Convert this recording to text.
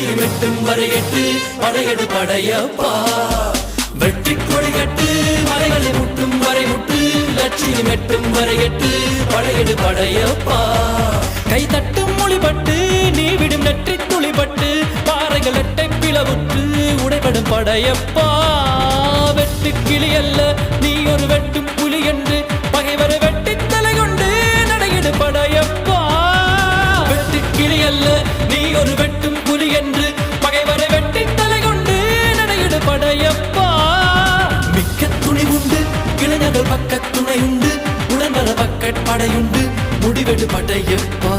லட்சியம் எட்டும் வரை எட்டு படையெடு படையப்பா வெற்றி கொடி கட்டு மலைகளை முட்டும் வரை முட்டு லட்சியம் எட்டும் வரை எட்டு படையெடு படையப்பா கை தட்டும் மொழிபட்டு நீ விடும் நெற்றி துளிபட்டு பாறைகள் எட்டை பிளவுற்று உடைபடும் படையப்பா வெட்டு கிளி அல்ல நீ ஒரு வெட்டும் புலி என்று பகைவரை வெட்டி தலை கொண்டு நடையிடு படையப்பா வெட்டு கிளி அல்ல நீ ஒரு வெட்டும் புலி என்று பகைவரை வெட்டி தலை கொண்டு நடையிடு படையப்பா மிக்க துணி உண்டு இளைஞர்கள் பக்க துணை உண்டு உடன்பட பக்க படையுண்டு முடிவெடு படையப்பா